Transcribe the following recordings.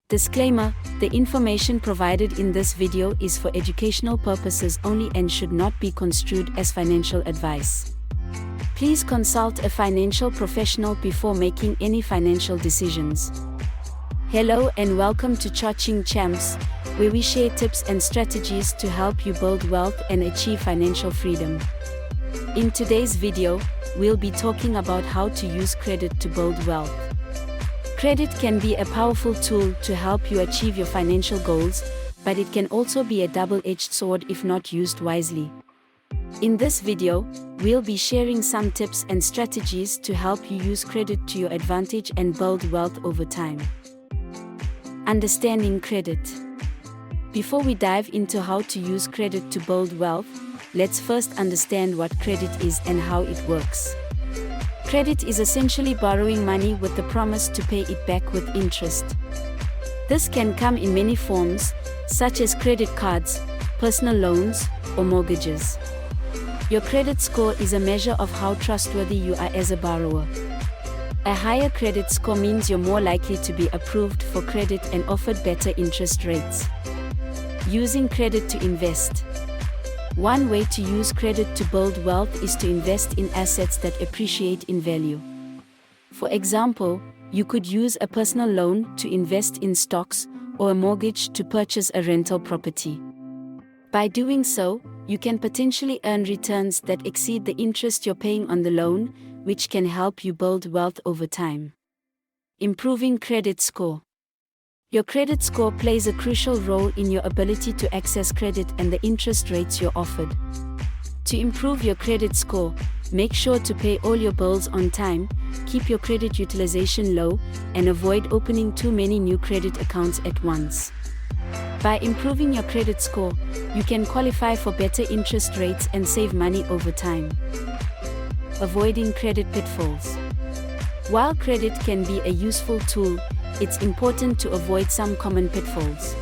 Disclaimer: the information provided in this video is for educational purposes only and should not be construed as financial advice. Please consult a financial professional before making any financial decisions. Hello and welcome to Cha Ching Champs, where we share tips and strategies to help you build wealth and achieve financial freedom. In today's video, we'll be talking about how to use credit to build wealth. Credit can be a powerful tool to help you achieve your financial goals, but it can also be a double-edged sword if not used wisely. In this video, we'll be sharing some tips and strategies to help you use credit to your advantage and build wealth over time. Understanding credit. Before we dive into how to use credit to build wealth, let's first understand what credit is and how it works. Credit is essentially borrowing money with the promise to pay it back with interest. This can come in many forms, such as credit cards, personal loans, or mortgages. Your credit score is a measure of how trustworthy you are as a borrower. A higher credit score means you're more likely to be approved for credit and offered better interest rates. Using credit to invest. One way to use credit to build wealth is to invest in assets that appreciate in value. For example, you could use a personal loan to invest in stocks or a mortgage to purchase a rental property. By doing so, you can potentially earn returns that exceed the interest you're paying on the loan, which can help you build wealth over time. Improving credit score. Your credit score plays a crucial role in your ability to access credit and the interest rates you're offered. To improve your credit score, make sure to pay all your bills on time, keep your credit utilization low, and avoid opening too many new credit accounts at once. By improving your credit score, you can qualify for better interest rates and save money over time. Avoiding credit pitfalls. While credit can be a useful tool, it's important to avoid some common pitfalls.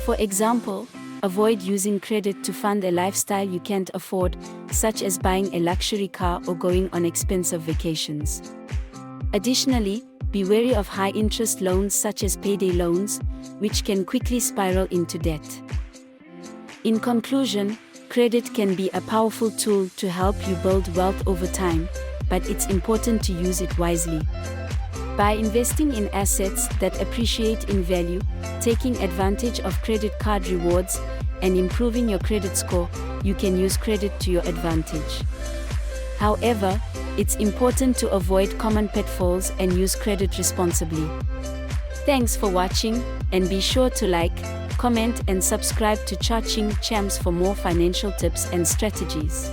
For example, avoid using credit to fund a lifestyle you can't afford, such as buying a luxury car or going on expensive vacations. Additionally, be wary of high-interest loans such as payday loans, which can quickly spiral into debt. In conclusion, credit can be a powerful tool to help you build wealth over time, but it's important to use it wisely. By investing in assets that appreciate in value, taking advantage of credit card rewards, and improving your credit score, you can use credit to your advantage. However, it's important to avoid common pitfalls and use credit responsibly. Thanks for watching, and be sure to like, comment and subscribe to Cha Ching Champs for more financial tips and strategies.